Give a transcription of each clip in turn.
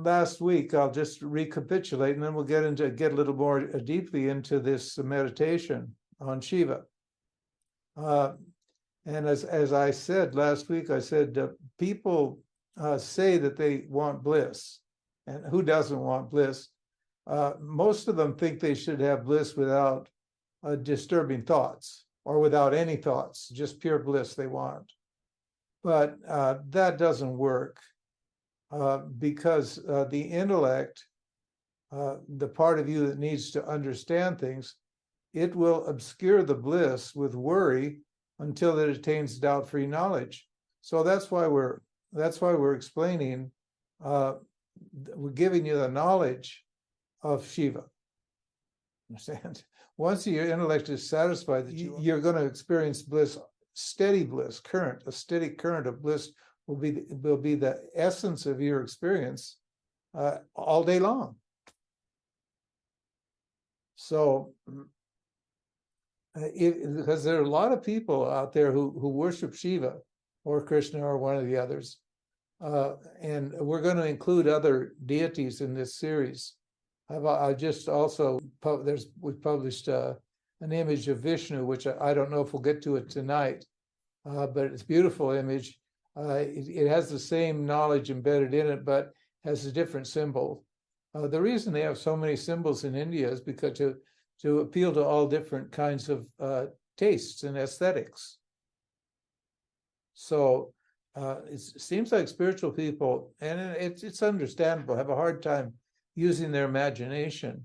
last week, I'll just recapitulate, and then we'll get a little more deeply into this meditation on Shiva. And as I said last week, I said people say that they want bliss, and who doesn't want bliss? Most of them think they should have bliss without disturbing thoughts or without any thoughts, just pure bliss they want. But that doesn't work because the intellect, the part of you that needs to understand things, it will obscure the bliss with worry until it attains doubt-free knowledge. So that's why we're explaining, we're giving you the knowledge of Shiva. Understand? Once your intellect is satisfied that you're going to experience bliss, steady bliss, a steady current of bliss will be the essence of your experience all day long. So, because there are a lot of people out there who worship Shiva or Krishna or one of the others, and we're going to include other deities in this series. I just also we published an image of Vishnu, which I don't know if we'll get to it tonight, but it's a beautiful image. It has the same knowledge embedded in it, but has a different symbol. The reason they have so many symbols in India is because to appeal to all different kinds of tastes and aesthetics. So it seems like spiritual people, and it's understandable, have a hard time using their imagination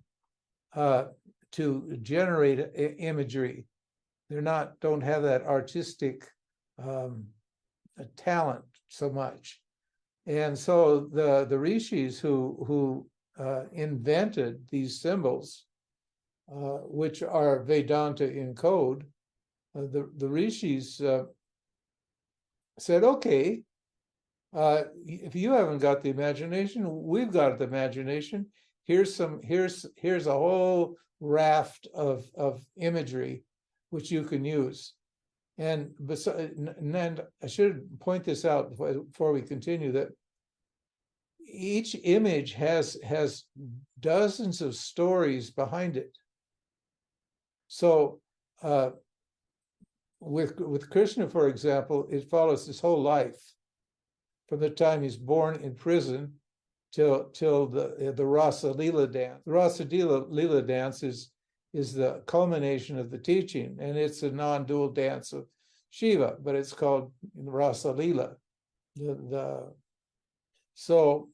to generate imagery. Don't have that artistic talent so much. And so the rishis who invented these symbols, which are Vedanta in code, the rishis said, okay, if you haven't got the imagination, we've got the imagination. Here's a whole raft of imagery which you can use. And I should point this out before we continue, that each image has dozens of stories behind it. So with Krishna, for example, it follows his whole life, from the time he's born in prison till the Rasa Leela dance. The Rasa Leela dance is the culmination of the teaching, and it's a non-dual dance of Shiva, but it's called Rasa Leela. So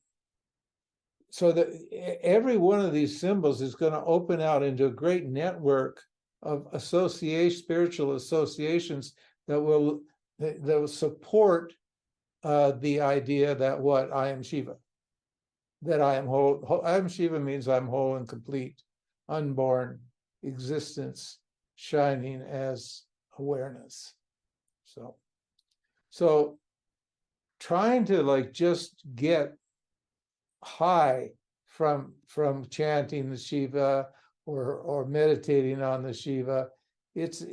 that every one of these symbols is going to open out into a great network of spiritual associations that will support the idea that I am Shiva, that I am whole. I am Shiva means I'm whole and complete, unborn existence, shining as awareness. So trying to just get high from chanting the Shiva or meditating on the Shiva, it's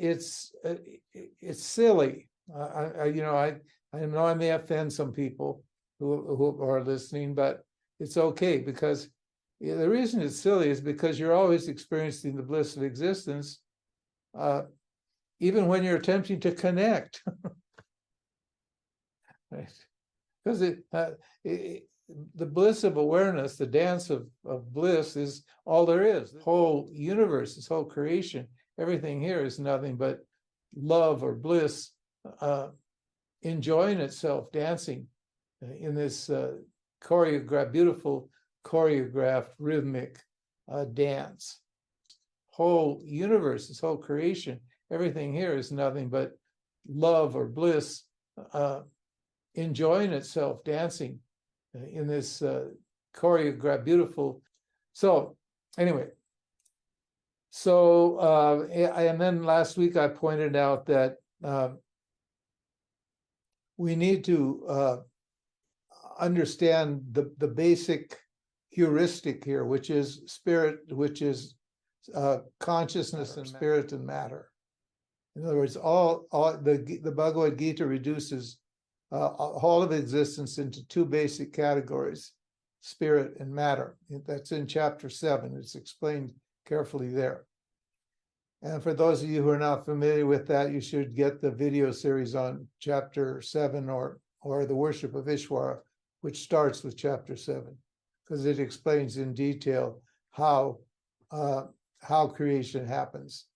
silly. I know I may offend some people who are listening, but it's okay, because the reason it's silly is because you're always experiencing the bliss of existence, even when you're attempting to connect. Right? Because the bliss of awareness, the dance of bliss, is all there is. The whole universe, this whole creation, everything here is nothing but love or bliss, enjoying itself, dancing in this beautiful choreographed rhythmic dance. Whole universe, this whole creation, everything here is nothing but love or bliss, enjoying itself, dancing in this choreographed, beautiful. So anyway, and then last week I pointed out that we need to understand the basic heuristic here, which is spirit, which is consciousness and spirit and matter. In other words, all the Bhagavad Gita reduces all of existence into two basic categories: spirit and matter. That's in chapter 7. It's explained carefully there. And for those of you who are not familiar with that, you should get the video series on chapter 7 or the worship of Ishwara, which starts with chapter 7, because it explains in detail how creation happens.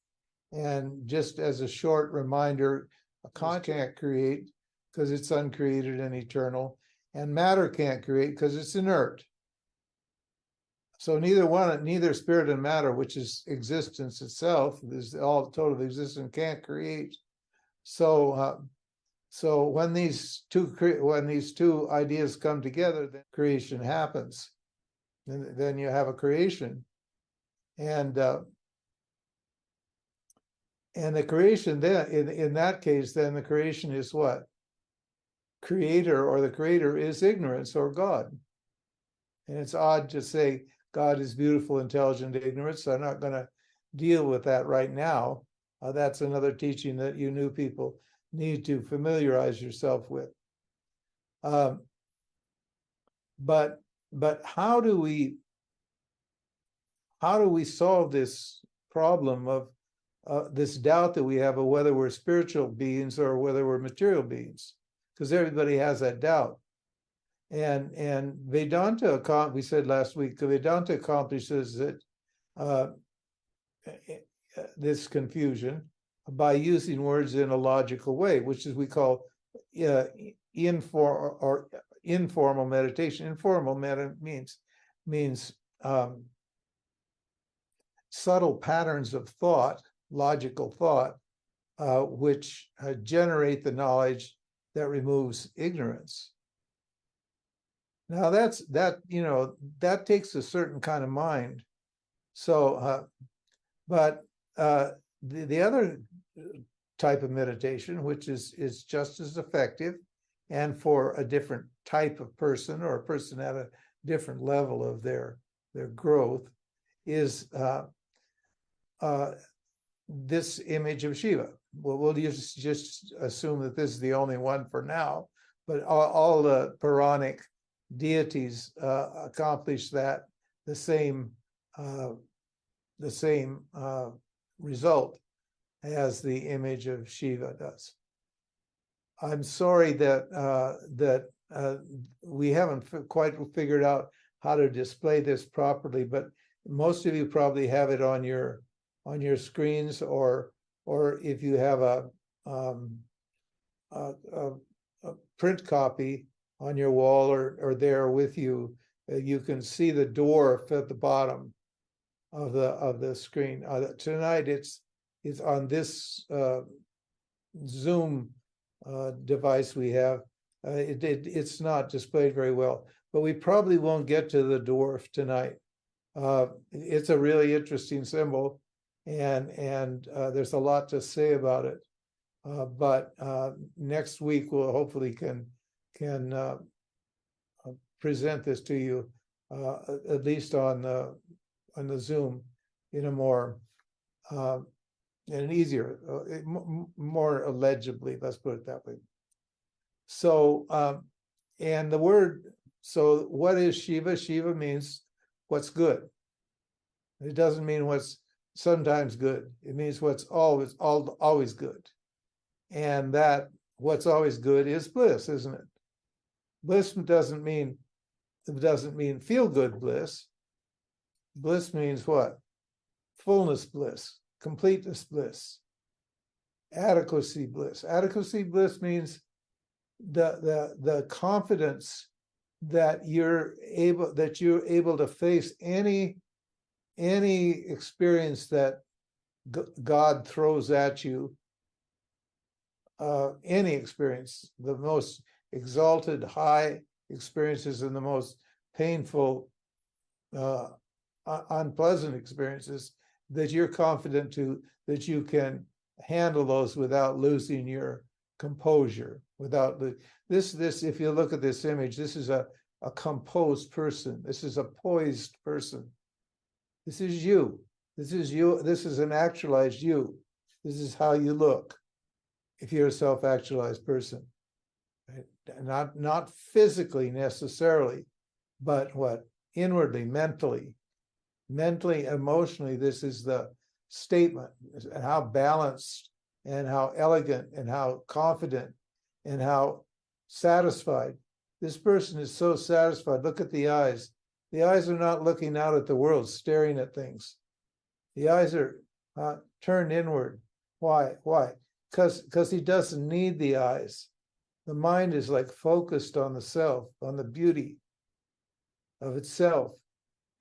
And just as a short reminder, a conscious can't create because it's uncreated and eternal, and matter can't create because it's inert. So neither spirit and matter, which is existence itself, is all totally existent, can't create. So when these two ideas come together, then creation happens. And then you have a creation, and the creation then in that case, then the creation is what? Creator, or the creator is ignorance or God. And it's odd to say God is beautiful, intelligent, ignorant, so I'm not going to deal with that right now. That's another teaching that you new people need to familiarize yourself with. But how do we solve this problem of this doubt that we have of whether we're spiritual beings or whether we're material beings? Because everybody has that doubt. And Vedanta, we said last week, Vedanta accomplishes it, this confusion by using words in a logical way, which is we call informal meditation. Informal means subtle patterns of thought, logical thought, which generate the knowledge that removes ignorance. Now that takes a certain kind of mind. So, but the other type of meditation, which is just as effective, and for a different type of person or a person at a different level of their growth, is this image of Shiva. Well, we'll just assume that this is the only one for now, but all the Puranic deities accomplish that the same result as the image of Shiva does. I'm sorry that we haven't quite figured out how to display this properly, but most of you probably have it on your screens, or if you have a print copy on your wall or there with you, you can see the dwarf at the bottom of the screen. Tonight it's on this Zoom device we have. It's not displayed very well, but we probably won't get to the dwarf tonight. It's a really interesting symbol, and there's a lot to say about it. But next week we'll hopefully can present this to you, at least on the Zoom, in a more and easier, more legibly. Let's put it that way. So, and the word. So, what is Shiva? Shiva means what's good. It doesn't mean what's sometimes good. It means what's always good. And that what's always good is bliss, isn't it? Bliss doesn't mean feel good bliss. Bliss means what? Fullness bliss, completeness bliss, adequacy bliss. Adequacy bliss means the confidence that you're able to face any experience that God throws at you. Any experience, the most exalted high experiences and the most painful unpleasant experiences, that you're confident that you can handle those without losing your composure, without this if you look at this image, this is a composed person. This is a poised person. This is you. This is an actualized you. This is how you look if you're a self-actualized person. Right? Not physically necessarily, but what? Inwardly, mentally, emotionally, this is the statement, and how balanced and how elegant and how confident and how satisfied. This person is so satisfied. Look at the eyes. The eyes are not looking out at the world, staring at things. The eyes are turned inward. Why? Because he doesn't need the eyes. The mind is like focused on the self, on the beauty of itself.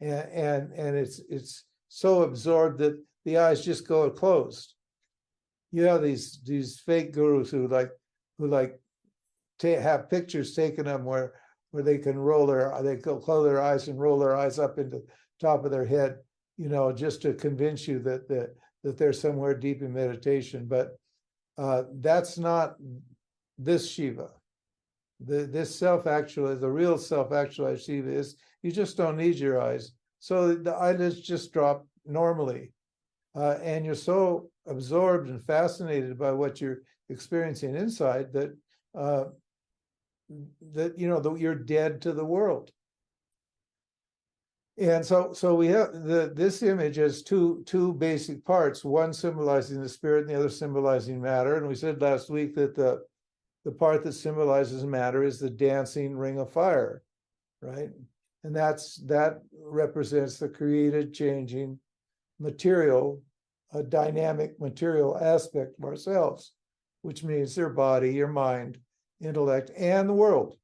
And it's so absorbed that the eyes just go closed. You have these fake gurus who have pictures taken of them where they can close their eyes and roll their eyes up into the top of their head, just to convince you that they're somewhere deep in meditation. But that's not this Shiva. This self-actualized, the real self-actualized Shiva is, you just don't need your eyes. So the eyelids just drop normally. And you're so absorbed and fascinated by what you're experiencing inside that you're dead to the world. And so we have this image has two basic parts, one symbolizing the spirit and the other symbolizing matter. And we said last week that the part that symbolizes matter is the dancing ring of fire, right? And that represents the created, changing material, a dynamic material aspect of ourselves, which means your body, your mind, intellect, and the world.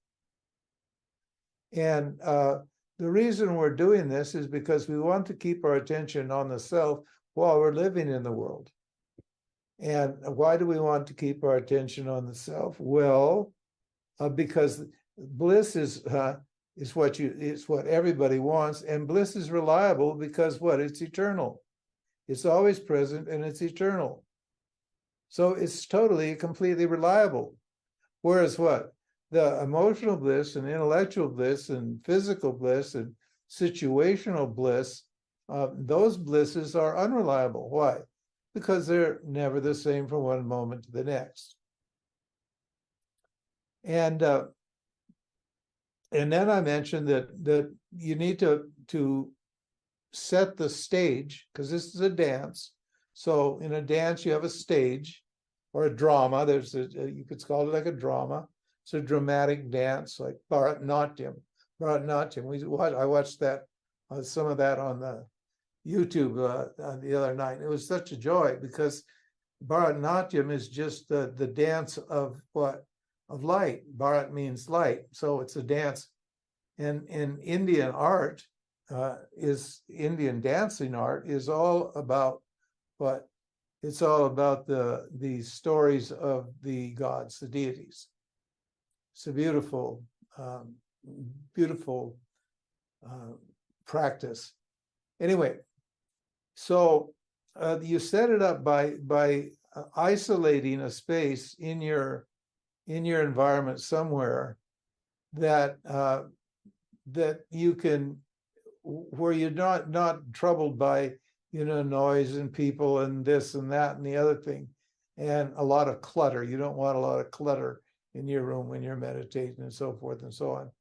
And the reason we're doing this is because we want to keep our attention on the self while we're living in the world. And why do we want to keep our attention on the self? Well, because bliss is what everybody wants, and bliss is reliable because what? It's eternal. It's always present and it's eternal. So it's totally, completely reliable. Whereas what? The emotional bliss and intellectual bliss and physical bliss and situational bliss, those blisses are unreliable. Why? Because they're never the same from one moment to the next. And then I mentioned that you need to set the stage, because this is a dance. So in a dance, you have a stage or a drama. You could call it like a drama. It's a dramatic dance, like Bharatanatyam. I watched that, some of that on the YouTube the other night. It was such a joy because Bharatanatyam is just the dance of what? Of light. Bharat means light. So it's a dance. And in Indian art, Indian dancing art is all about what? It's all about the stories of the gods, the deities. It's a beautiful, beautiful practice. Anyway, so you set it up by isolating a space in your environment somewhere that you can, where you're not troubled by noise and people and this and that and the other thing, and a lot of clutter. You don't want a lot of clutter in your room when you're meditating and so forth and so on.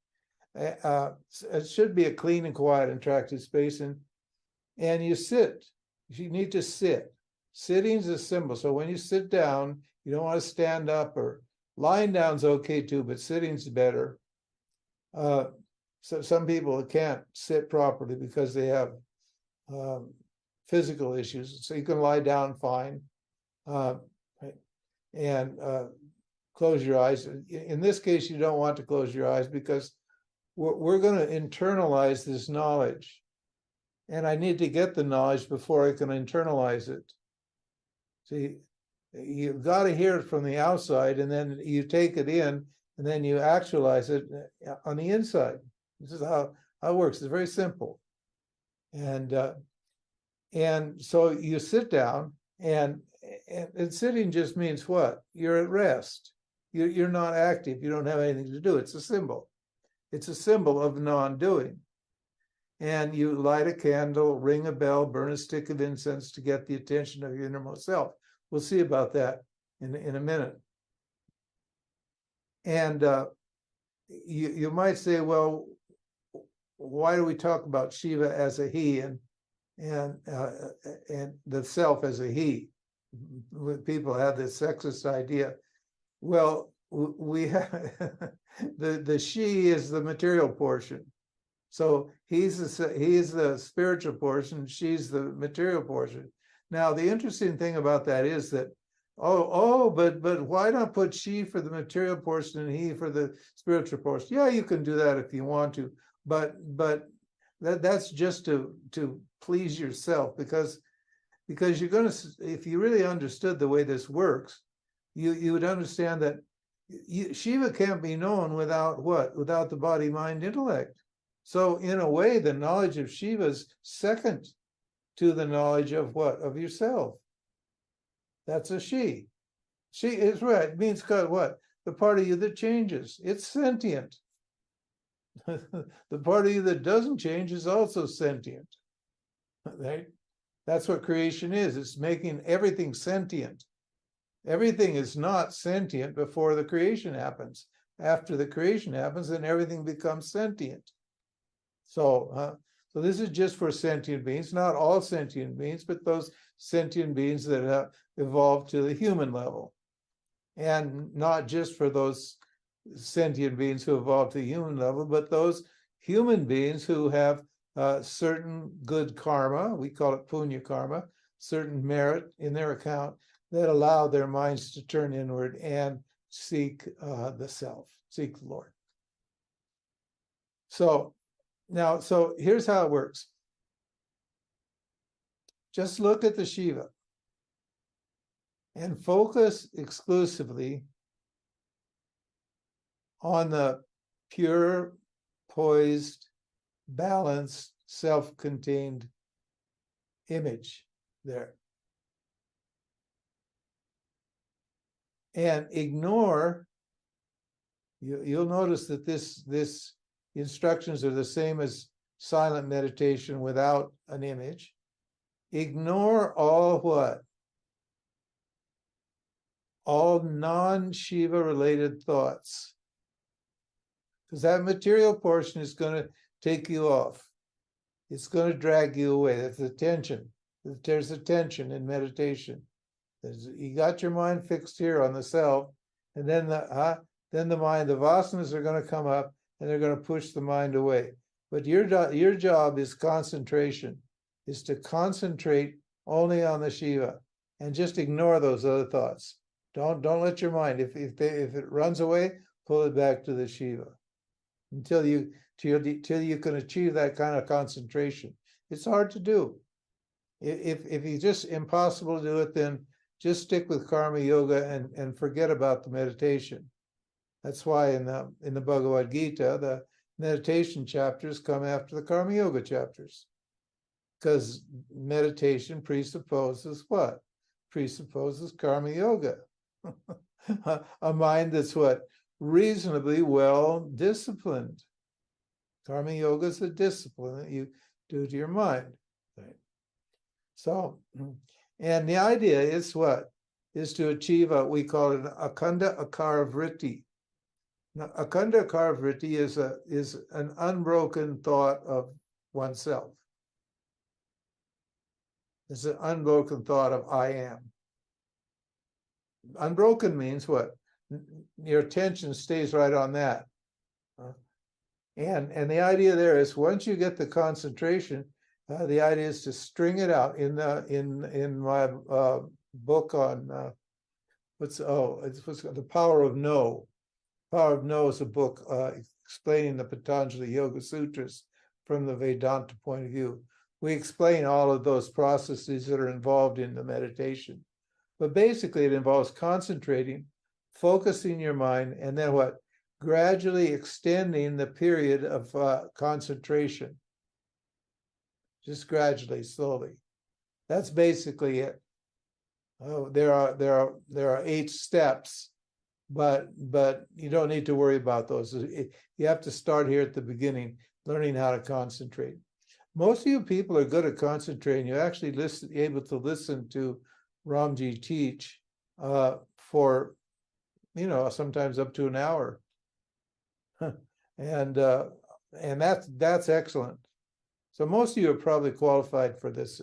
It should be a clean and quiet and attractive space, and you sit. You need to sit. Sitting is a symbol. So when you sit down, you don't want to stand up, or lying down's okay too, but sitting's better. So some people can't sit properly because they have physical issues. So you can lie down fine, and close your eyes. In this case, you don't want to close your eyes because we're going to internalize this knowledge. And I need to get the knowledge before I can internalize it. See, you've got to hear it from the outside, and then you take it in, and then you actualize it on the inside. This is how it works. It's very simple. And so you sit down, and sitting just means what? You're at rest. You're not active. You don't have anything to do. It's a symbol. It's a symbol of non-doing. And you light a candle, ring a bell, burn a stick of incense to get the attention of your innermost self. We'll see about that in a minute. And you might say, well, why do we talk about Shiva as a he and the self as a he? People have this sexist idea. Well, we have the she is the material portion. So he's the spiritual portion, she's the material portion. Now, the interesting thing about that is that, but why not put she for the material portion and he for the spiritual portion? Yeah, you can do that if you want to, but that's just to please yourself, because you're going to, if you really understood the way this works, you would understand that Shiva can't be known without what? Without the body, mind, intellect. So in a way, the knowledge of Shiva is second to the knowledge of what? Of yourself. That's a she. She is right. It means what? The part of you that changes. It's sentient. The part of you that doesn't change is also sentient. Right? That's what creation is. It's making everything sentient. Everything is not sentient before the creation happens. After the creation happens, then everything becomes sentient. So this is just for sentient beings, not all sentient beings, but those sentient beings that have evolved to the human level. And not just for those sentient beings who evolved to the human level, but those human beings who have certain good karma, we call it punya karma, certain merit in their account that allow their minds to turn inward and seek the self, seek the Lord. So here's how it works. Just look at the Shiva and focus exclusively on the pure, poised, balanced, self-contained image there. And ignore, you'll notice that this instructions are the same as silent meditation without an image. Ignore all what? All non-Shiva related thoughts. Because that material portion is going to take you off. It's going to drag you away. That's the tension. There's a tension in meditation. You got your mind fixed here on the self, and then the mind, the vasanas are going to come up, and they're going to push the mind away. But your job is concentration, is to concentrate only on the Shiva, and just ignore those other thoughts. Don't let your mind, if it runs away, pull it back to the Shiva until you can achieve that kind of concentration. It's hard to do. If it's just impossible to do it, then just stick with karma yoga and forget about the meditation. That's why in the Bhagavad Gita, the meditation chapters come after the karma yoga chapters, because meditation presupposes what? Presupposes karma yoga. A mind that's what? Reasonably well disciplined. Karma yoga is a discipline that you do to your mind. Right? So, and the idea is what? Is to achieve we call it an akanda akara vritti. Now, akanda akara vritti is an unbroken thought of oneself. It's an unbroken thought of I am. Unbroken means what? Your attention stays right on that. And the idea there is once you get the concentration, the idea is to string it out. In my book on it's The Power of No. Power of No is a book explaining the Patanjali Yoga Sutras from the Vedanta point of view. We explain all of those processes that are involved in the meditation. But basically, it involves concentrating, focusing your mind, and then what? Gradually extending the period of concentration. Just gradually, slowly. That's basically it. There are 8 steps, but you don't need to worry about those. You have to start here at the beginning, learning how to concentrate. Most of you people are good at concentrating. You're actually able to listen to Ramji teach for, sometimes up to an hour. And and that's excellent. So most of you are probably qualified for this,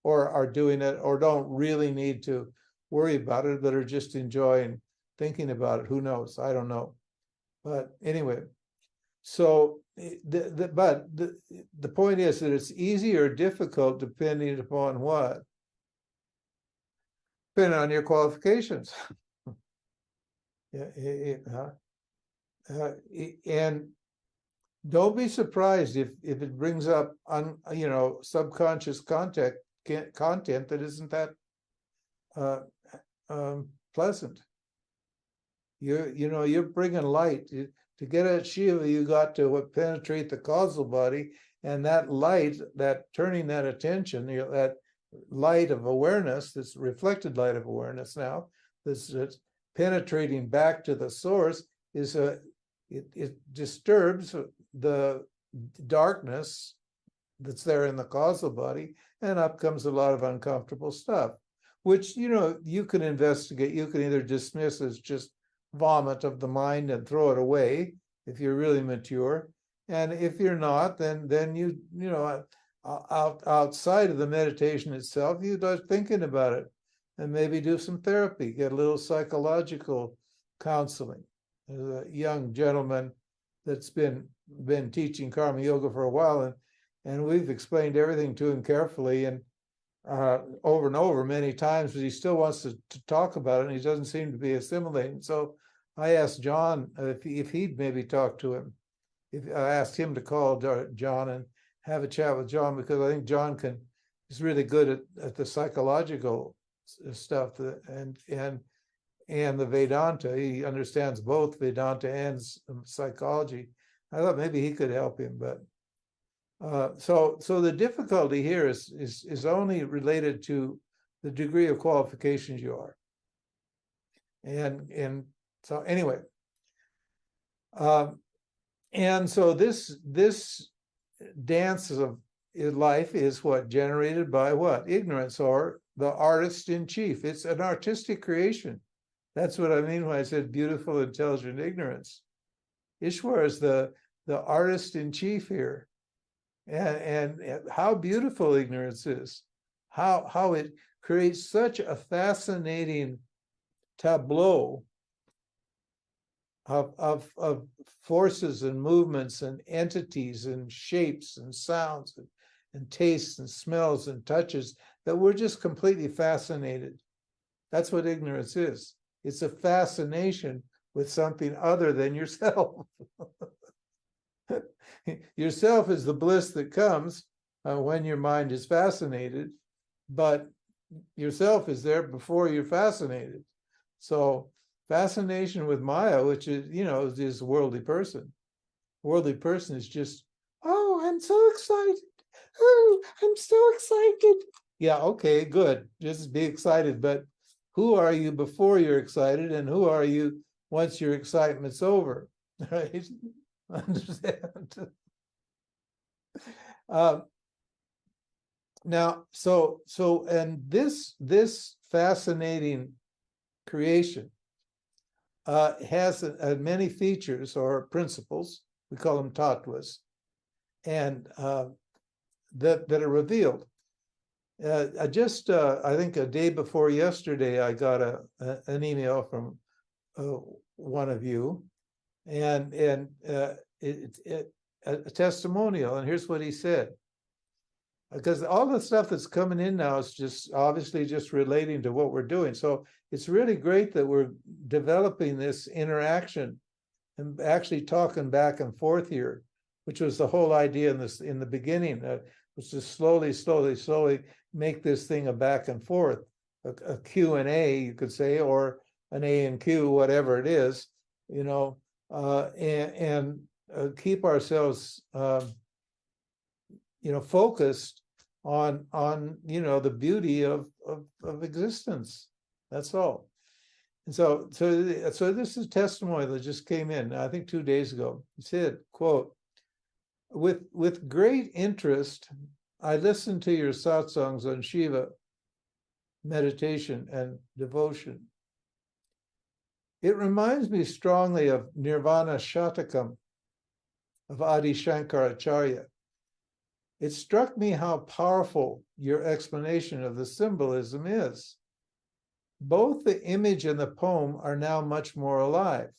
or are doing it, or don't really need to worry about it, but are just enjoying thinking about it. Who knows? I don't know. But anyway, so the point is that it's easy or difficult depending upon what? Depending on your qualifications. And don't be surprised if it brings up subconscious content that isn't that pleasant. You're bringing light. To get at Shiva, you got to penetrate the causal body, and that light, that turning that attention, that light of awareness, this reflected light of awareness now, this penetrating back to the source, is it disturbs the darkness that's there in the causal body, and up comes a lot of uncomfortable stuff, which you can investigate. You can either dismiss as just vomit of the mind and throw it away if you're really mature, and if you're not, then outside of the meditation itself, you start thinking about it, and maybe do some therapy, get a little psychological counseling. There's a young gentleman that's been teaching karma yoga for a while, and we've explained everything to him carefully and over and over many times, but he still wants to talk about it, and he doesn't seem to be assimilating. So I asked John if he'd maybe talk to him. I asked him to call John and have a chat with John, because I think John is really good at the psychological stuff and the Vedanta. He understands both Vedanta and psychology. I thought maybe he could help him, but so the difficulty here is only related to the degree of qualifications you are. And so anyway, and so this dance of life is what? Generated by what? Ignorance, or the artist in chief. It's an artistic creation. That's what I mean when I said beautiful, intelligent ignorance. Ishwar is the artist in chief here. And how beautiful ignorance is, how it creates such a fascinating tableau of forces and movements and entities and shapes and sounds and tastes and smells and touches that we're just completely fascinated. That's what ignorance is. It's a fascination with something other than yourself. Yourself is the bliss that comes when your mind is fascinated, but yourself is there before you're fascinated. So fascination with Maya, which is, is a worldly person. Worldly person is just, oh, I'm so excited. Oh, I'm so excited. Yeah, okay, good. Just be excited. But who are you before you're excited, and who are you once your excitement's over? Right? Understand? Now, and this fascinating creation has many features or principles. We call them tattvas, and that are revealed. I think a day before yesterday, I got an email from one of you, and a testimonial, and here's what he said. Because all the stuff that's coming in now is just obviously just relating to what we're doing. So it's really great that we're developing this interaction and actually talking back and forth here, which was the whole idea in the beginning, was to slowly make this thing a back and forth, a Q&A, you could say, or an A and Q, whatever it is, and keep ourselves focused on the beauty of existence. That's all. And so this is testimony that just came in, I think 2 days ago. He said, quote, with great interest, I listened to your satsangs on Shiva, meditation, and devotion. It reminds me strongly of Nirvana Shatakam, of Adi Shankaracharya. It struck me how powerful your explanation of the symbolism is. Both the image and the poem are now much more alive.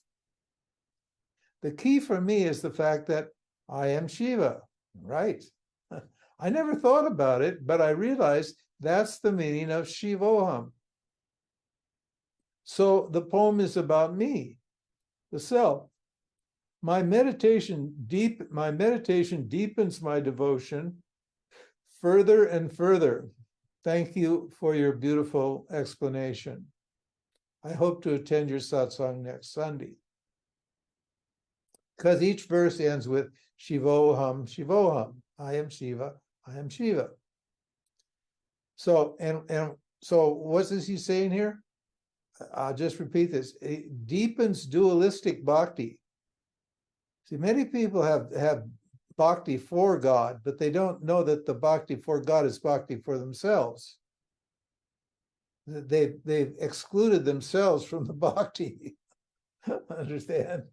The key for me is the fact that I am Shiva, right? I never thought about it, but I realized that's the meaning of Shivoham. So the poem is about me, the self. My meditation deepens my devotion further and further. Thank you for your beautiful explanation. I hope to attend your satsang next Sunday. Because each verse ends with Shivoham, Shivoham. I am Shiva, I am Shiva. So, and so what's this he's saying here? I'll just repeat this. It deepens dualistic bhakti. See, many people have bhakti for God, but they don't know that the bhakti for God is bhakti for themselves. They've excluded themselves from the bhakti. Understand?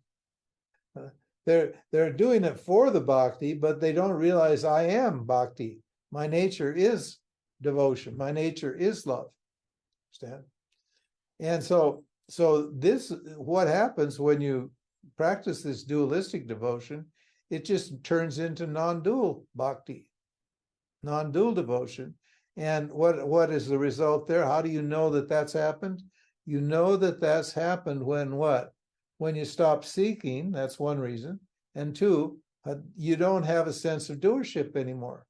They're doing it for the bhakti, but they don't realize I am bhakti. My nature is devotion. My nature is love. Understand? And so this, what happens when you practice this dualistic devotion, it just turns into non-dual bhakti, non-dual devotion. And what is the result there? How do you know that that's happened? You know that that's happened when what? When you stop seeking, that's one reason. And two, you don't have a sense of doership anymore.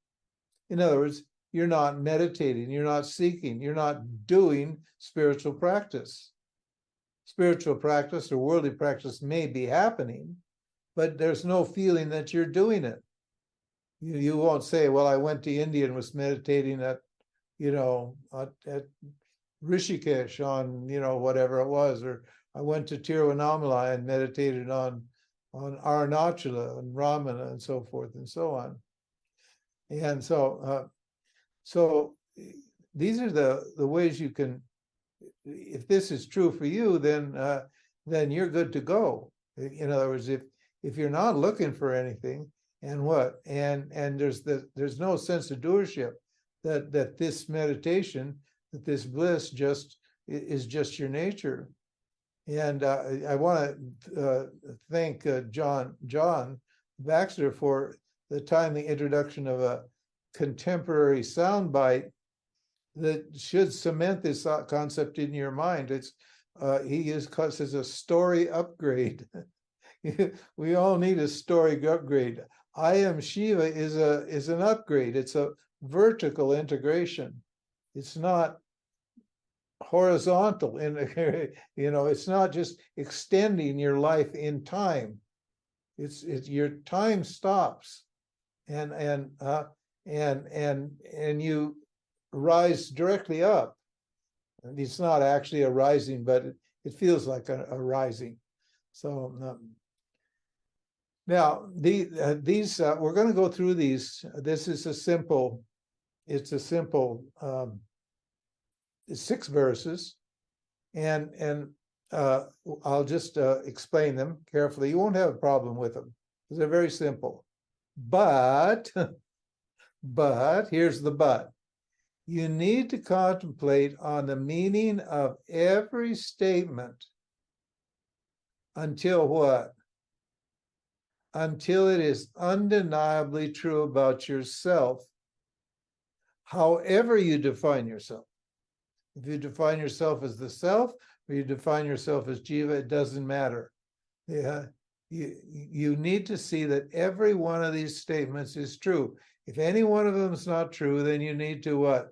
In other words, you're not meditating, you're not seeking, you're not doing spiritual practice. Spiritual practice or worldly practice may be happening, but there's no feeling that you're doing it. You won't say, well, I went to India and was meditating at Rishikesh on, whatever it was, or I went to Tiruvannamalai and meditated on Arunachala and Ramana and so forth and so on. And so these are the ways you can, if this is true for you, then you're good to go. In other words, if you're not looking for anything, and there's no sense of doership, that this meditation, that this bliss is just your nature. And I want to thank John Baxter for the timely introduction of a contemporary soundbite that should cement this concept in your mind. He says a story upgrade. We all need a story upgrade. I am Shiva is an upgrade. It's a vertical integration. It's not horizontal. It's not just extending your life in time. It's your time stops, and you rise directly up. And it's not actually a rising, but it feels like a rising. So now these we're going to go through these. This is a simple 6 verses, and I'll just explain them carefully. You won't have a problem with them because they're very simple. But here's the but. You need to contemplate on the meaning of every statement until what? Until it is undeniably true about yourself, however you define yourself. If you define yourself as the self, or you define yourself as Jiva, it doesn't matter. Yeah, you need to see that every one of these statements is true. If any one of them is not true, then you need to what?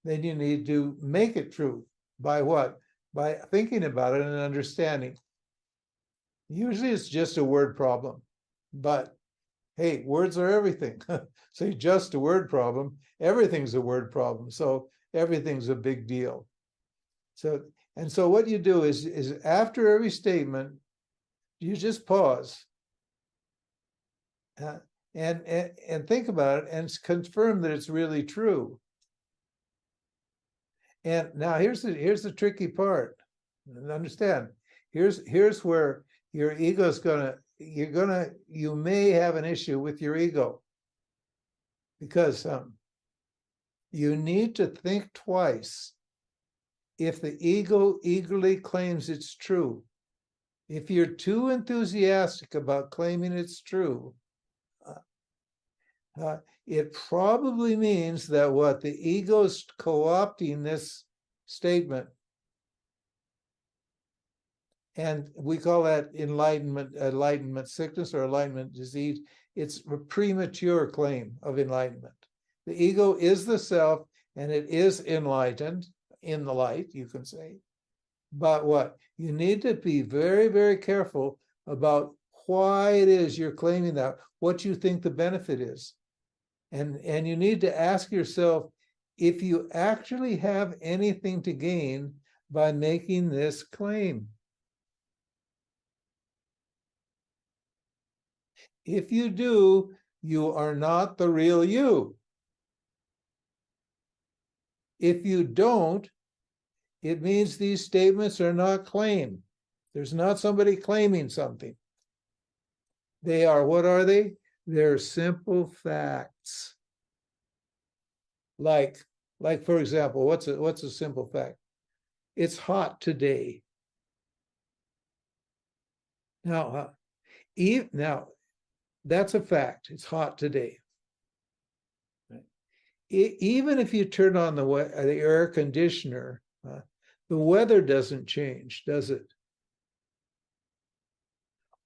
Then you need to make it true. By what? By thinking about it and understanding. Usually it's just a word problem, but hey, words are everything. So just a word problem, everything's a word problem. So everything's a big deal. So what you do is after every statement, you just pause and think about it and confirm that it's really true. And now here's the tricky part. Understand? Here's where your ego is going to you may have an issue with your ego, because you need to think twice if the ego eagerly claims it's true. If you're too enthusiastic about claiming it's true, it probably means that what the ego's co-opting this statement, and we call that enlightenment sickness or enlightenment disease. It's a premature claim of enlightenment. The ego is the self, and it is enlightened in the light, you can say. But what? You need to be very, very careful about why it is you're claiming that, what you think the benefit is. And you need to ask yourself if you actually have anything to gain by making this claim. If you do, you are not the real you. If you don't, it means these statements are not claimed. There's not somebody claiming something. They are, what are they? They're simple facts. Like for example, what's a simple fact? It's hot today. Now, that's a fact. It's hot today. Even if you turn on the air conditioner, the weather doesn't change, does it?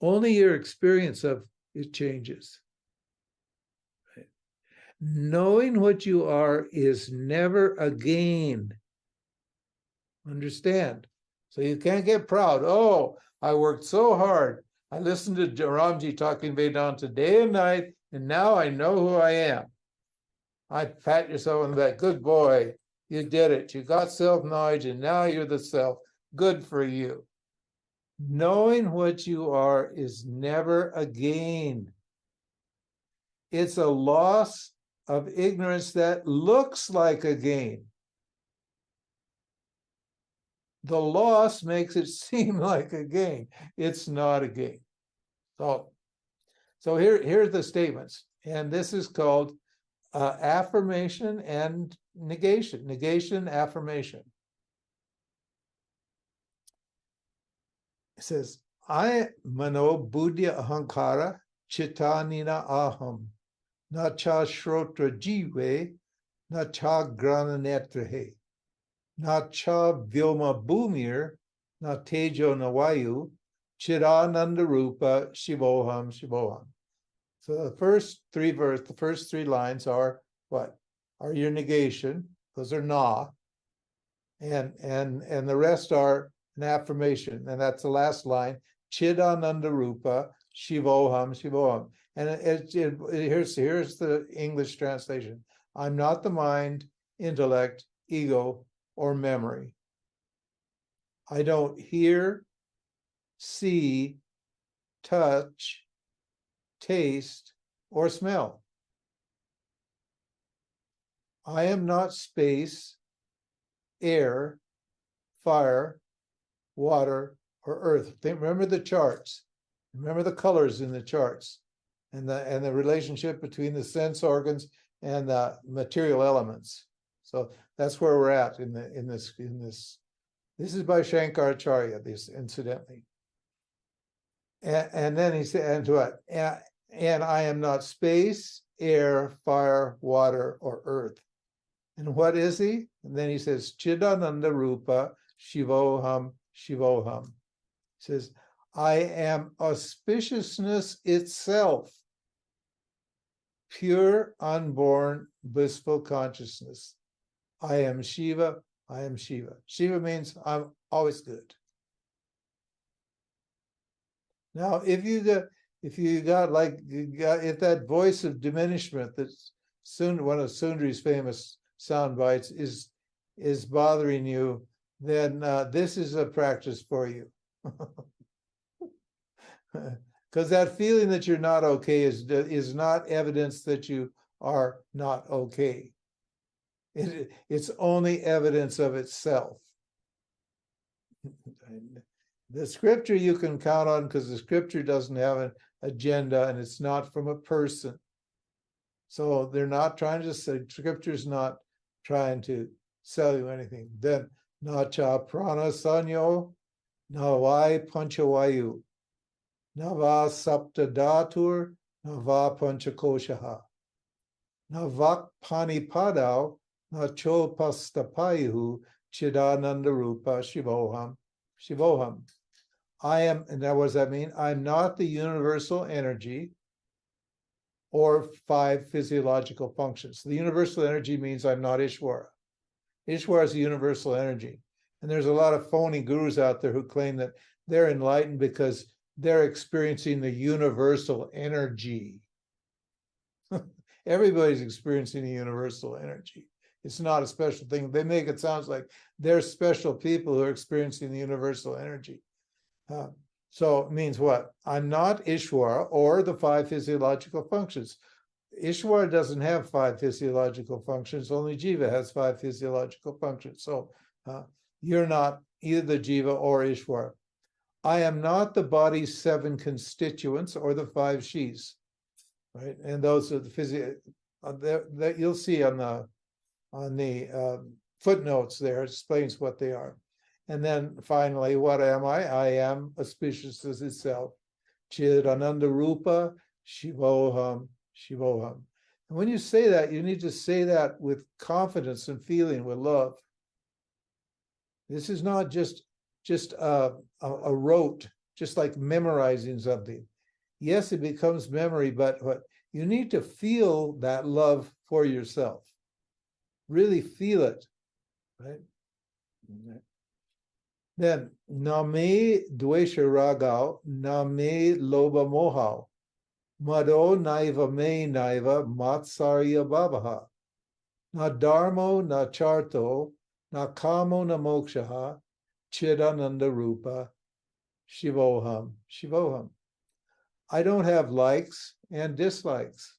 Only your experience of it changes. Right? Knowing what you are is never a gain. Understand? So you can't get proud. Oh, I worked so hard. I listened to Ramji talking Vedanta day and night, and now I know who I am. I pat yourself on the back. Good boy. You did it. You got self-knowledge, and now you're the self. Good for you. Knowing what you are is never a gain. It's a loss of ignorance that looks like a gain. The loss makes it seem like a gain. It's not a gain. So here are the statements. And this is called affirmation and negation. Negation, affirmation. It says, I mano buddhya ahankara chitanina aham, na cha shrotra jive, na cha grana netrahe, na cha vyoma bhumir, na tejo navayu, chidananda rupa shivoham shivoham. So the first three lines are what? Are your negation. Those are na. And the rest are an affirmation. And that's the last line. Chidananda rupa shivoham shivoham. And here's the English translation. I'm not the mind, intellect, ego, or memory. I don't hear, see, touch, taste, or smell. I am not space, air, fire, water, or earth. Remember the charts. Remember the colors in the charts, and the relationship between the sense organs and the material elements. So that's where we're at in this. This is by Shankaracharya. This, incidentally. And then he said, and what? And I am not space, air, fire, water, or earth. And what is he? And then he says, Chidananda Rupa Shivoham Shivoham. He says, I am auspiciousness itself, pure, unborn, blissful consciousness. I am Shiva, I am Shiva. Shiva means I'm always good. Now, if that voice of diminishment that's one of Sundari's famous sound bites is bothering you, then this is a practice for you. Because that feeling that you're not okay is not evidence that you are not okay. It's only evidence of itself. The scripture you can count on because the scripture doesn't have an agenda and it's not from a person. So they're not trying to say, scripture's not trying to sell you anything. Then, na cha prana sanyo, na vai panchavayu, na va sapta dhatur, na va panchakoshaha, na vak panipadau, na cho pastapayu, chidananda rupa shivoham, shivoham. I am, and what does that mean? I'm not the universal energy or 5 physiological functions. The universal energy means I'm not Ishvara. Ishvara is a universal energy. And there's a lot of phony gurus out there who claim that they're enlightened because they're experiencing the universal energy. Everybody's experiencing the universal energy. It's not a special thing. They make it sound like they're special people who are experiencing the universal energy. So it means what? I'm not Ishvara or the 5 physiological functions. Ishvara doesn't have 5 physiological functions. Only Jiva has 5 physiological functions. So you're not either the Jiva or Ishvara. I am not the body's 7 constituents or the 5 Shis, right? And those are the that you'll see on the footnotes there. It explains what they are. And then finally, what am I? I am auspiciousness itself. Chidananda Rupa, Shivoham, Shivoham. And when you say that, you need to say that with confidence and feeling, with love. This is not just a rote, just like memorizing something. Yes, it becomes memory, but what you need to feel that love for yourself. Really feel it, right? Then, name dvesha ragao, name loba mohao, mado naiva me naiva matsarya babaha, na dharmo na charto, na kamo na mokshaha, chidananda rupa, shivoham, shivoham. I don't have likes and dislikes.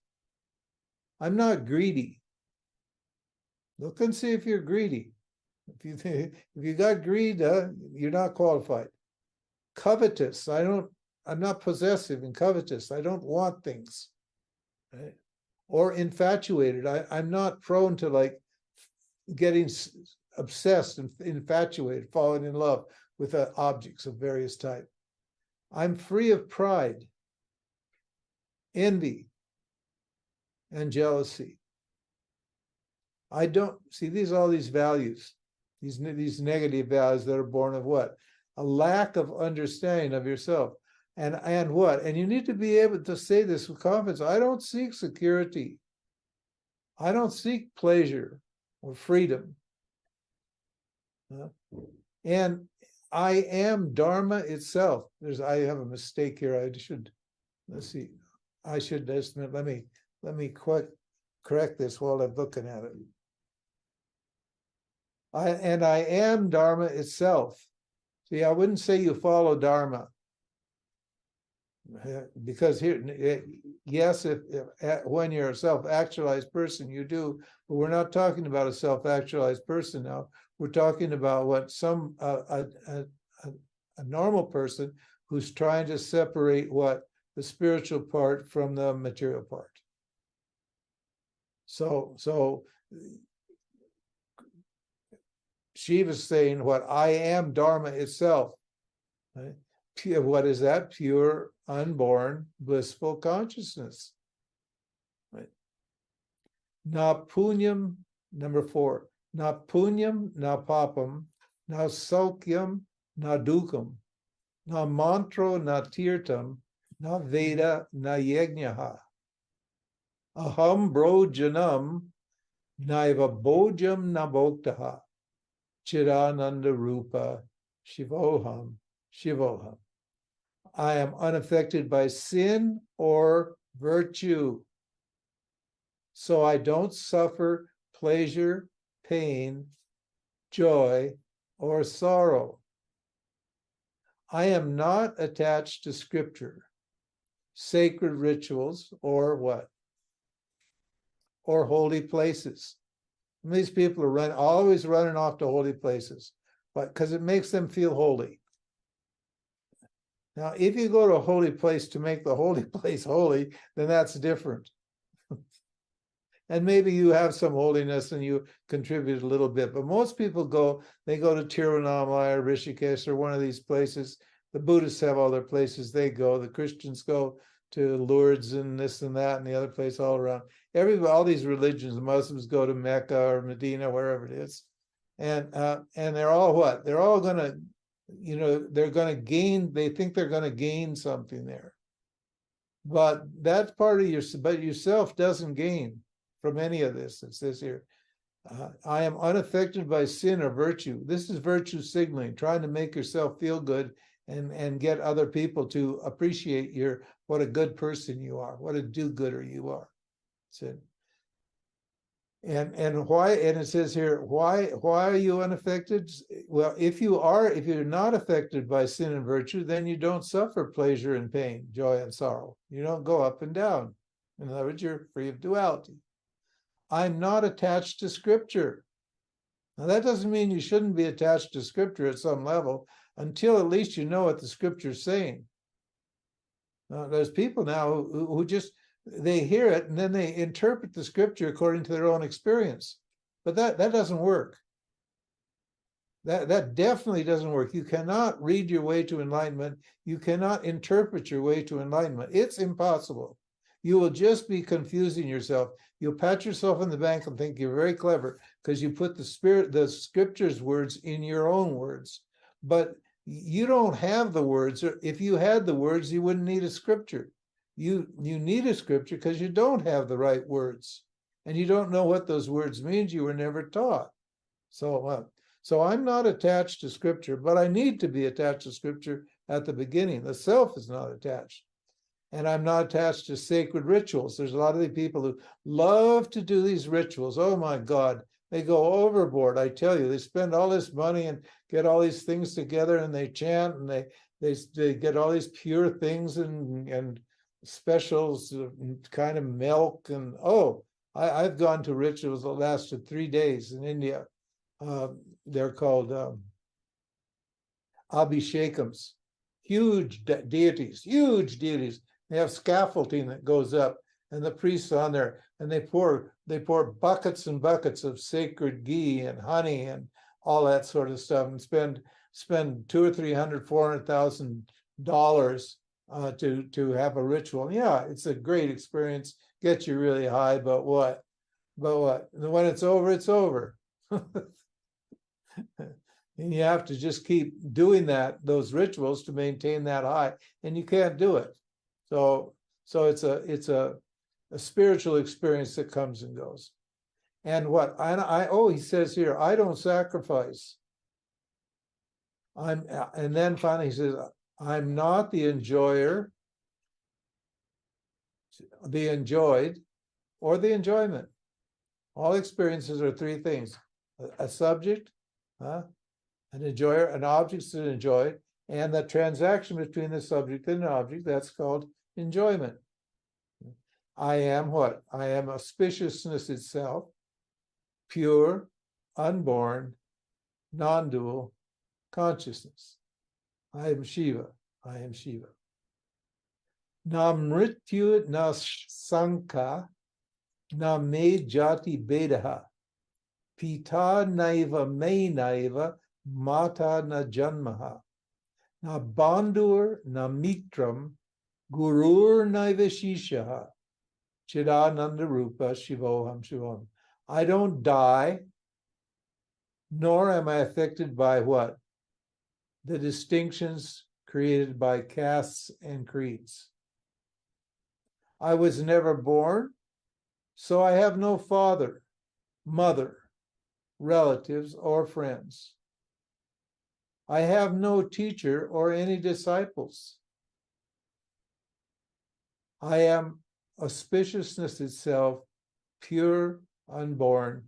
I'm not greedy. Look and see if you're greedy. If you got greed, you're not qualified. Covetous, I'm not possessive and covetous. I don't want things. Right? Or infatuated. I'm not prone to like getting obsessed and infatuated, falling in love with objects of various type. I'm free of pride, envy, and jealousy. I don't see all these values. These negative values that are born of what? A lack of understanding of yourself. And what? And you need to be able to say this with confidence. I don't seek security. I don't seek pleasure or freedom. And I am Dharma itself. I have a mistake here. Let's see. Let me correct this while I'm looking at it. I am Dharma itself. See, I wouldn't say you follow Dharma. Because here, yes, if when you're a self-actualized person, you do, but we're not talking about a self-actualized person now. We're talking about what a normal person who's trying to separate what the spiritual part from the material part. So Shiva's saying what I am Dharma itself. Right? What is that? Pure, unborn, blissful consciousness. Right? Na punyam, number 4. Na punyam, na papam, na saukyam, na dukam, na mantro, na tirtam, na veda, na yajnaha. Aham brojanam, naiva bojam na bhoktaha. Chidananda Rupa, Shivoham, Shivoham. I am unaffected by sin or virtue. So I don't suffer pleasure, pain, joy, or sorrow. I am not attached to scripture, sacred rituals, or what? Or holy places. And these people are always running off to holy places, but because it makes them feel holy. Now, if you go to a holy place to make the holy place holy, then that's different. And maybe you have some holiness and you contribute a little bit. But most people they go to Tiruvannamalai or Rishikesh or one of these places. The Buddhists have all their places they go. The Christians go to Lourdes and this and that and the other place all around. All these religions, the Muslims go to Mecca or Medina, wherever it is. And they're all what? They're all going to, they're going to gain, they think they're going to gain something there. But that's part of but yourself doesn't gain from any of this. It says here, I am unaffected by sin or virtue. This is virtue signaling, trying to make yourself feel good and get other people to appreciate what a good person you are, what a do-gooder you are. And why? And it says here, why are you unaffected? Well, if you're not affected by sin and virtue, then you don't suffer pleasure and pain, joy and sorrow. You don't go up and down. In other words, you're free of duality. I'm not attached to Scripture. Now, that doesn't mean you shouldn't be attached to Scripture at some level until at least you know what the Scripture's saying. Now, there's people now who just, they hear it and then they interpret the Scripture according to their own experience. But that doesn't work. That definitely doesn't work. You cannot read your way to enlightenment. You cannot interpret your way to enlightenment. It's impossible. You will just be confusing yourself. You'll pat yourself on the back and think you're very clever because you put the Scripture's words in your own words. But you don't have the words. If you had the words, you wouldn't need a Scripture. You need a Scripture because you don't have the right words. And you don't know what those words mean. You were never taught. So I'm not attached to Scripture, but I need to be attached to Scripture at the beginning. The self is not attached. And I'm not attached to sacred rituals. There's a lot of the people who love to do these rituals. Oh my God, they go overboard. I tell you, they spend all this money and get all these things together and they chant and they get all these pure things and specials, kind of milk. And I've gone to rituals that lasted 3 days in India. They're called abhishekams, huge deities. They have scaffolding that goes up, and the priests on there, and they pour buckets and buckets of sacred ghee and honey and all that sort of stuff, and spend $200,000 or $300,000, $400,000 to have a ritual. And yeah, it's a great experience, gets you really high, but what? When it's over, it's over. And you have to just keep doing those rituals to maintain that high, and you can't do it. So it's a spiritual experience that comes and goes. And he says here, I don't sacrifice. And then finally he says, I'm not the enjoyer, the enjoyed, or the enjoyment. All experiences are three things: a subject, an enjoyer, an object to enjoy, and the transaction between the subject and the object, that's called enjoyment. I am what? I am auspiciousness itself, pure, unborn, non-dual consciousness. I am Shiva. I am Shiva. Na mrityu na sankha na me jati bedaha. Pita naiva me naiva mata na janmaha. Na bandhur na mitram gurur naiva shishaha. Chidananda rupa shivoham shivam. I don't die, nor am I affected by what? The distinctions created by castes and creeds. I was never born, so I have no father, mother, relatives, or friends. I have no teacher or any disciples. I am auspiciousness itself, pure, unborn,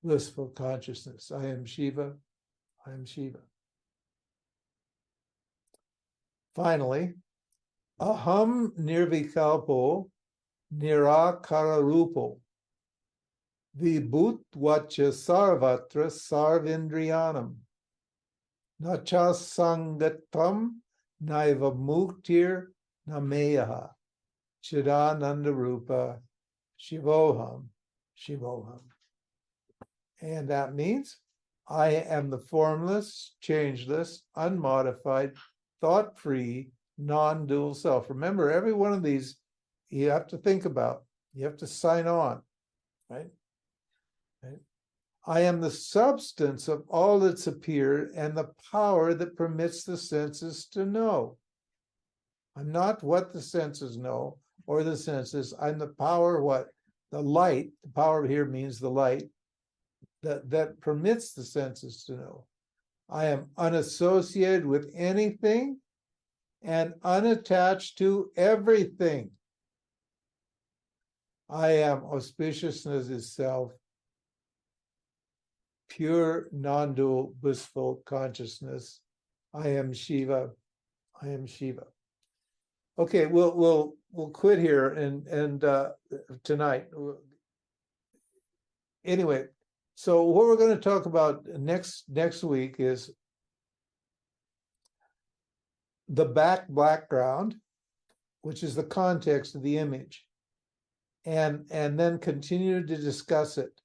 blissful consciousness. I am Shiva. I am Shiva. Finally, aham nirvikalpo nirakararupo vibhutvacha sarvatra sarvindriyanam nacha sangatam naiva muktir nameyaha, chidananda rupa, shivoham, shivoham. And that means I am the formless, changeless, unmodified, thought-free, non-dual self. Remember, every one of these you have to think about. You have to sign on, right? I am the substance of all that's appeared and the power that permits the senses to know. I'm not what the senses know or the senses. I'm the power, what? The light. The power here means the light that permits the senses to know. I am unassociated with anything and unattached to everything. I am auspiciousness itself, pure, non-dual, blissful consciousness. I am Shiva. I am Shiva. Okay, we'll quit here and tonight. Anyway, so what we're going to talk about next week is the background, which is the context of the image, and then continue to discuss it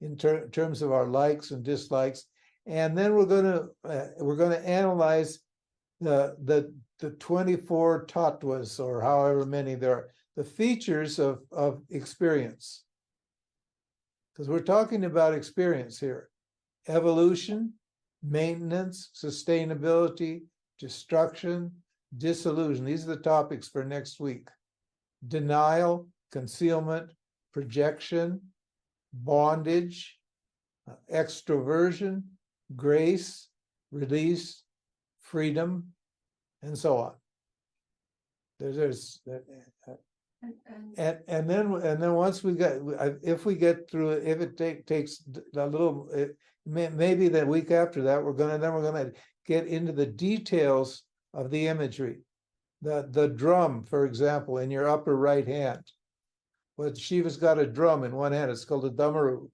in terms of our likes and dislikes, and then we're going to analyze the 24 tattvas, or however many there are, the features of experience, because we're talking about experience here: evolution, maintenance, sustainability, destruction, disillusion. These are the topics for next week. Denial, concealment, projection, bondage, extroversion, grace, release, freedom, and so on. And then once we get, if we get through it, if it takes a little, maybe the week after that, we're gonna get into the details of the imagery. The drum, for example, in your upper right hand. Well, Shiva's got a drum in one hand. It's called a damaru.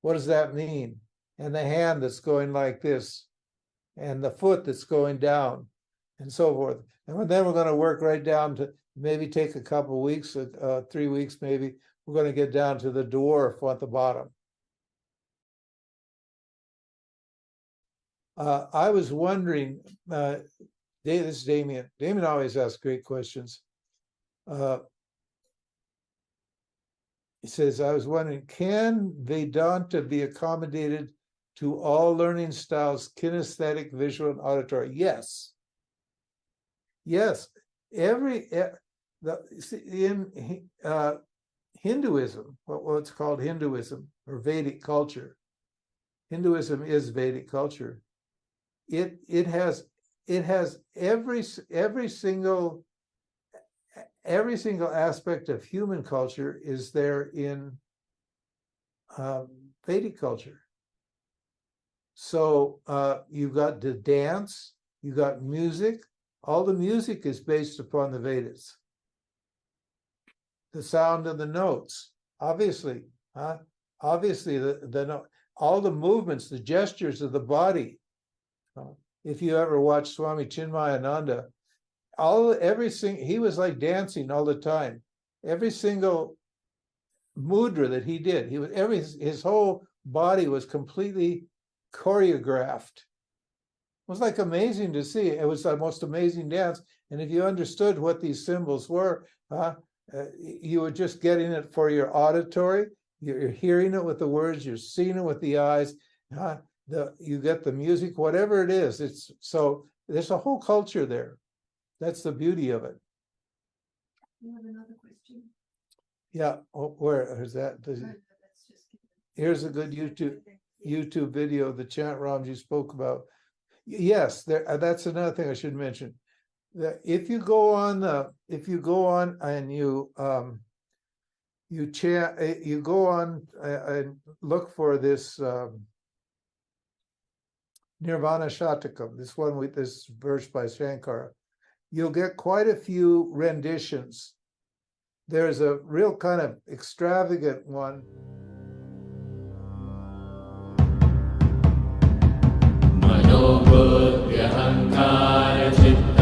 What does that mean? And the hand that's going like this, and the foot that's going down, and so forth. And then we're going to work right down to, maybe take a couple of weeks, 3 weeks maybe, we're going to get down to the dwarf at the bottom. I was wondering, this is Damien. Damien always asks great questions. He says, I was wondering, can Vedanta be accommodated to all learning styles, kinesthetic, visual, and auditory? Yes. Yes. In Hinduism, what's called Hinduism, or Vedic culture, Hinduism is Vedic culture. It has every single aspect of human culture is there in Vedic culture. So you've got the dance, you got music. All the music is based upon the Vedas. The sound of the notes, obviously, obviously all the movements, the gestures of the body. If you ever watch Swami Chinmayananda, he was like dancing all the time. Every single mudra that he did, his whole body was completely choreographed. It was like amazing to see. It was the most amazing dance. And if you understood what these symbols were, you were just getting it for your auditory. You're hearing it with the words. You're seeing it with the eyes. You get the music, whatever it is. So there's a whole culture there. That's the beauty of it. You have another question? Yeah. Where is that? Here's a good YouTube video, the chant Ramji spoke about. Yes, that's another thing I should mention. That if you go on and you chant, you go on and look for this Nirvana Shatakam, this one with this verse by Shankara, you'll get quite a few renditions. There's a real kind of extravagant one. Mano buddhya hankara chitta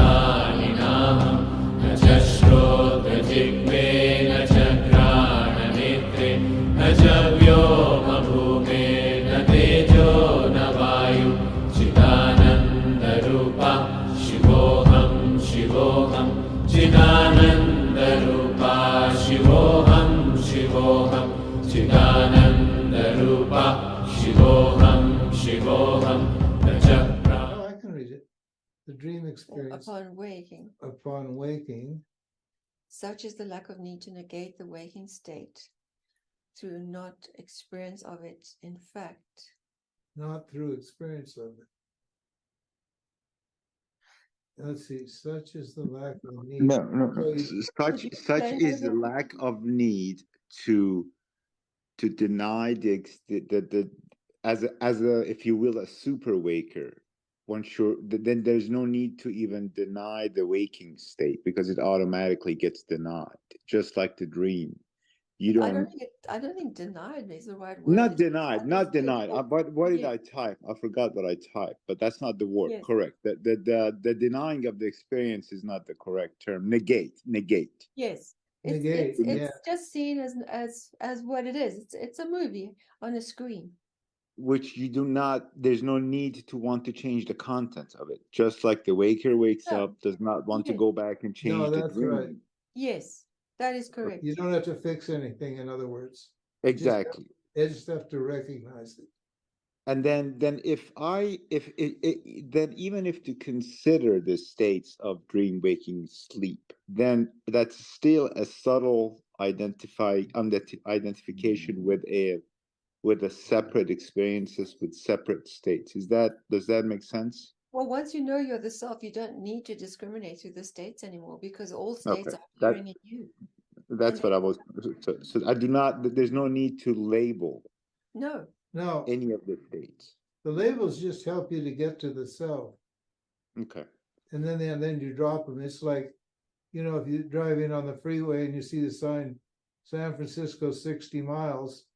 dream experience upon waking. upon waking, Such is the lack of need to negate the waking state through not experience of it in fact. not through experience of it. Let's see, such is the lack of need. No, no, So no. you- Such is the lack of need to deny the as a if you will a super waker. Once you're then there's no need to even deny the waking state because it automatically gets denied, just like the dream. You I don't don't think denied is the right word. not It's denied, not denied. But what did Yeah. I type? I forgot what I typed, but that's not the word. Yes. Correct. The denying of the experience is not the correct term. Negate. Yes. Negate, It's yeah. just seen as what it is. It's a movie on a screen. Which you do not, there's no need to want to change the content of it. Just like the waker wakes No. up, does not want to Yes. go back and change No, the that's dream. right. Yes, that is correct. You don't have to fix anything, in other words. Exactly. You just have to recognize it. And then then even if to consider the states of dream, waking, sleep, then that's still a subtle identification with a separate experiences with separate states. Does that make sense? Well, once you know you're the self, you don't need to discriminate through the states anymore because all states Okay, are appearing in you. that's what I was. So I do not. There's no need to label No, No, any of the states. the labels just help you to get to the self. Okay. And then you drop them. It's like, if you drive in on the freeway and you see the sign, San Francisco 60 miles,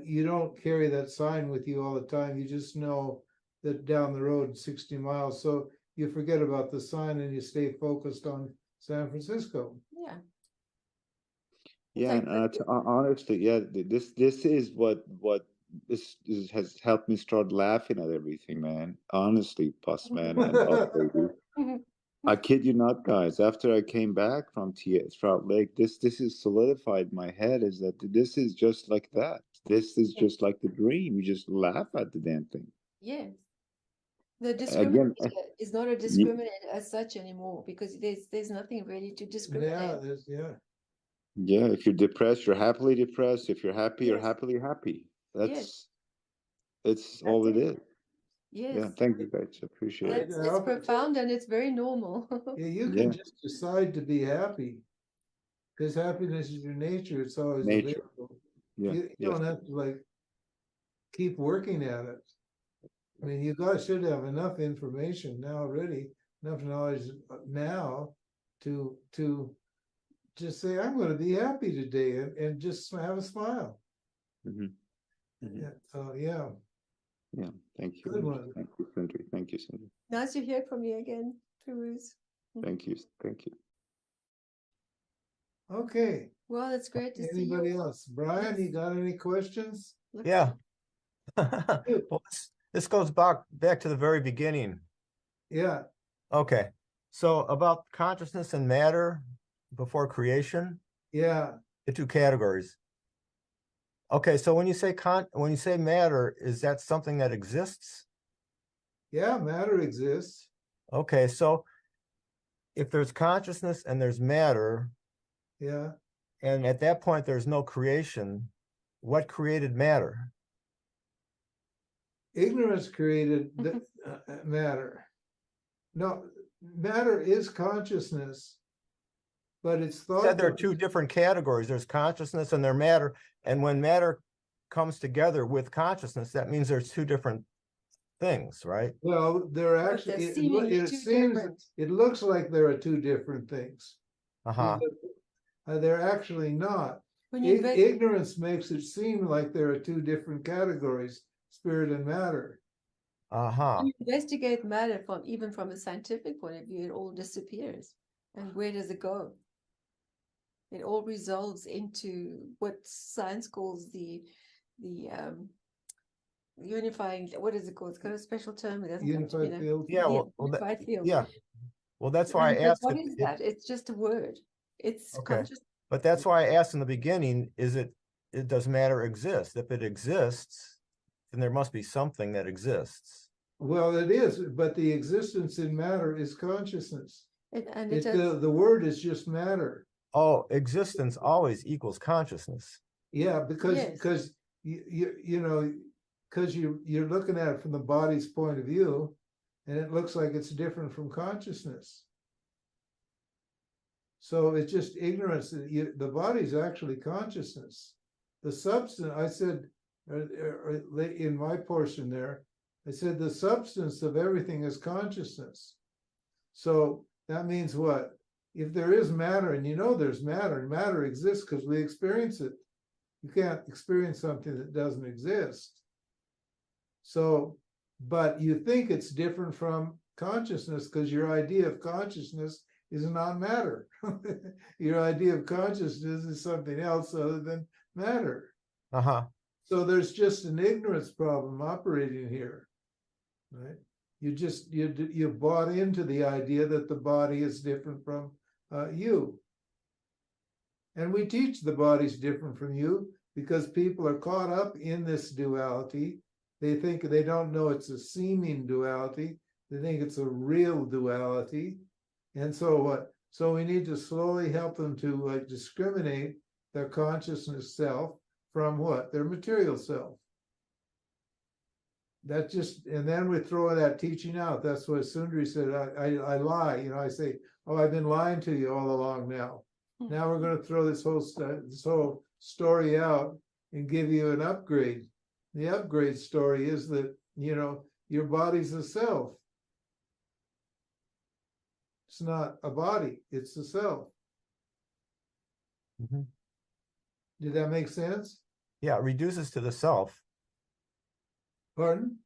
you don't carry that sign with you all the time. You just know that down the road 60 miles. So you forget about the sign and you stay focused on San Francisco. yeah. Yeah, Like, and honestly, yeah, this is what this has helped me start laughing at everything, man. Honestly, Puss man and Boss Baby. I kid you not, guys. After I came back from Trout Lake, this is solidified in my head is that this is just like that. This is just like the dream. You just laugh at the damn thing. yes. The Again, discriminator is not a discriminator as such anymore because there's nothing really to discriminate. yeah, if you're depressed, you're happily depressed. If you're happy, you're Yes. happily happy. Yes. It's all it is. Yes. Yeah, thank you guys. Appreciate it. It's profound and it's very normal. Yeah, you can just decide to be happy because happiness is your nature. It's always Nature. available. Yeah. You don't have to keep working at it. I mean, you guys should have enough information now already, enough knowledge now to just say, I'm going to be happy today and just have a smile. Yeah. Yeah. Yeah. Thank you. Good one. Thank you, Sindri. Thank you, Sindri. Nice to hear from you again, Peruse. Thank you. Thank you. Okay. Well, it's great to see Anybody you. else? Brian, you got any questions? Yeah. Well, this goes back to the very beginning. Yeah. Okay. So about consciousness and matter before creation, Yeah. the two categories. Okay, so when you say matter, is that something that exists? Yeah, matter exists. Okay, so if there's consciousness and there's matter, Yeah. and at that point there's no creation, what created matter? Ignorance created the matter. No, matter is consciousness, but it's thought. Said there are two different categories. There's consciousness and there's matter. And when matter comes together with consciousness, that means there's two different things, right? Well, they're actually, it looks like there are two different things. They're actually not. Ignorance makes it seem like there are two different categories, spirit and matter. When you investigate matter even from a scientific point of view, it all disappears. And where does it go? It all resolves into what science calls the unifying, what is it called? It's got a special term. Unified field. Yeah, unified field. Yeah. Well, that's why I asked. What is that? It's just a word. It's conscious. But that's why I asked in the beginning, does matter exist? If it exists, then there must be something that exists. Well, it is, but the existence in matter is consciousness. And The word is just matter. Oh, existence always equals consciousness. Yeah, because Yes. you know, because you're looking at it from the body's point of view, and it looks like it's different from consciousness. So it's just ignorance. The body's actually consciousness. The substance, I said in my portion there, I said the substance of everything is consciousness. So that means what? If there is matter, and you know there's matter, and matter exists because we experience it. You can't experience something that doesn't exist. So, but you think it's different from consciousness because your idea of consciousness is not matter. Your idea of consciousness is something else other than matter. Uh-huh. So there's just an ignorance problem operating here, right? You bought into the idea that the body is different from you. And we teach the body's different from you because people are caught up in this duality. They think they don't know it's a seeming duality. They think it's a real duality. And so what? So we need to slowly help them to discriminate their consciousness self from what? Their material self. That just, and then we throw that teaching out. That's what Sundari said. I lie. You know, I say, oh, I've been lying to you all along now. Now we're going to throw this whole story out and give you an upgrade. The upgrade story is that, you know, your body's a self. It's not a body, it's the self. Mm-hmm. Did that make sense? Yeah, it reduces to the self. Pardon?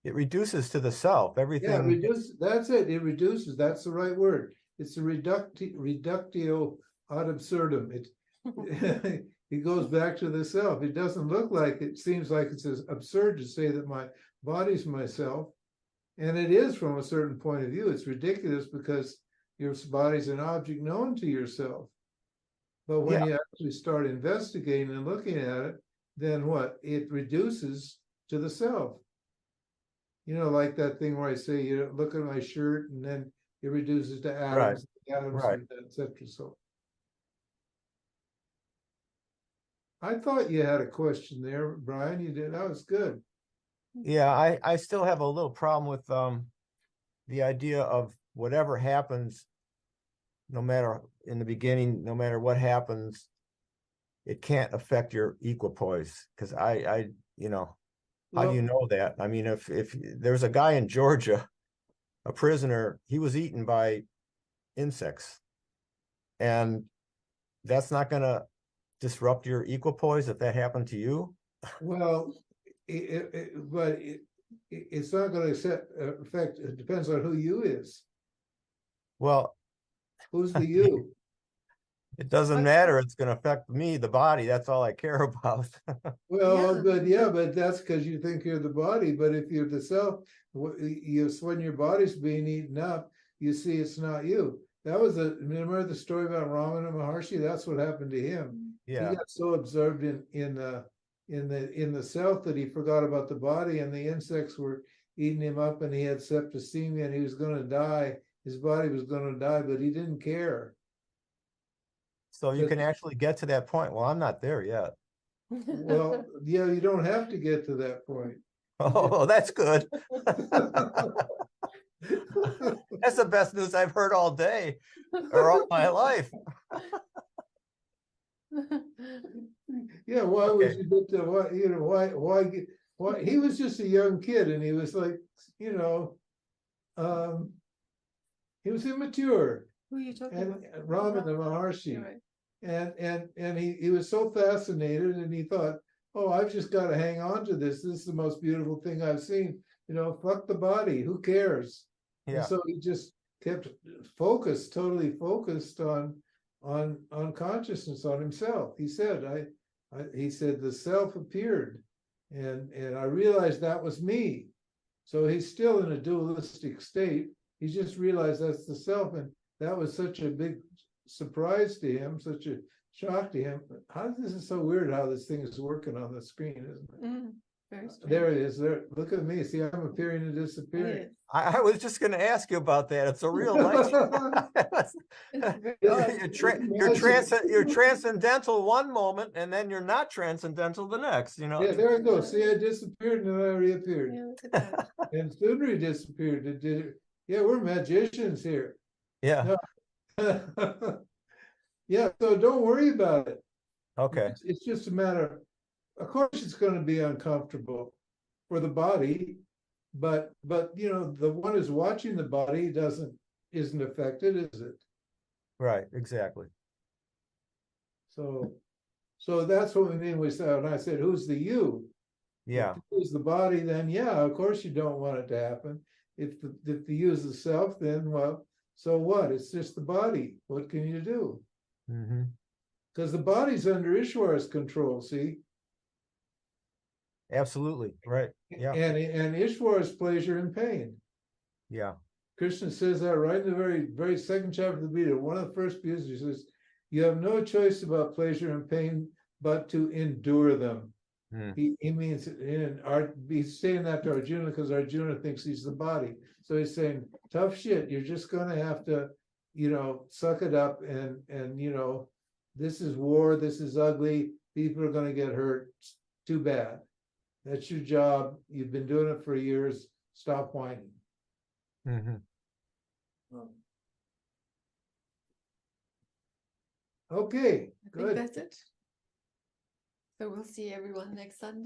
It reduces to the self. Everything. Yeah, reduce. That's it. It reduces. That's the right word. It's a reductio ad absurdum. It goes back to the self. It doesn't look like it. Seems like it's absurd to say that my body's myself, and it is from a certain point of view. It's ridiculous because your body's an object known to yourself. But when you actually start investigating and looking at it, then what? It reduces to the self. You know, like that thing where I say, you know, look at my shirt, and then it reduces to atoms, Right. etc. So I thought you had a question there, Brian. You did. That was good. Yeah, I still have a little problem with the idea of whatever happens, no matter in the beginning, no matter what happens, it can't affect your equipoise. Because I you know, how do you know that? I mean, if there's a guy in Georgia, a prisoner, he was eaten by insects, and that's not going to disrupt your equipoise if that happened to you. Well, but it's not going to affect. It depends on who you is. Well, who's the you? It doesn't matter. It's going to affect me, the body. That's all I care about. Well, but that's because you think you're the body. But if you're the self, when your body's being eaten up, you see it's not you. That was remember the story about Ramana Maharshi? That's what happened to him. Yeah. He got so absorbed in the self that he forgot about the body, and the insects were eating him up, and he had septicemia, and he was going to die. His body was going to die, but he didn't care. So you can actually get to that point. Well, I'm not there yet. Well, yeah, you don't have to get to that point. Oh, that's good. That's the best news I've heard all day or all my life. Yeah, why would you get to what, you know, why he was just a young kid, and he was like, you know, he was immature. Who are you talking and about? Ramana Maharshi. Right. And he was so fascinated, and he thought, oh, I've just got to hang on to this. This is the most beautiful thing I've seen. You know, fuck the body. Who cares? Yeah. And so he just kept focused, totally focused on consciousness, on himself. He said, he said the self appeared, and I realized that was me. So he's still in a dualistic state. He just realized that's the self, and that was such a big surprise to him, such a shock to him. This is so weird how this thing is working on the screen, isn't it? Very There strange. it is. There. Look at me. See, I'm appearing and disappearing. Yes. I was just going to ask you about that. It's a real nice. It's very Yeah, You're transcendental one moment, and then you're not transcendental the next. You know. Yeah, there I go. See, I disappeared and then I reappeared. Yeah, look at that. And sooner he disappeared. It did. Yeah, we're magicians here. Yeah. No. Yeah, so don't worry about it. Okay. It's just a matter. Of course, it's going to be uncomfortable for the body, but you know, the one who's watching the body isn't affected, is it? Right. Exactly. So that's what we mean. We said, and I said, "Who's the you?" Yeah. If the you is the body, then yeah, of course you don't want it to happen. If the you is the self, then well, so what? It's just the body. What can you do? Mm-hmm. Because the body's under Ishwar's control. See, Absolutely. Right. Yeah. and Ishwar's pleasure and pain. Yeah. Krishna says that right in the very second chapter of the Gita. One of the first pieces, he says, "You have no choice about pleasure and pain, but to endure them." Mm. He means he's saying that to Arjuna because Arjuna thinks he's the body. So he's saying, tough shit. You're just going to have to, you know, suck it up and you know, this is war. This is ugly. People are going to get hurt. It's too bad. That's your job. You've been doing it for years. Stop whining. Mm-hmm. Okay, I think good. that's it. So we'll see everyone next Sunday.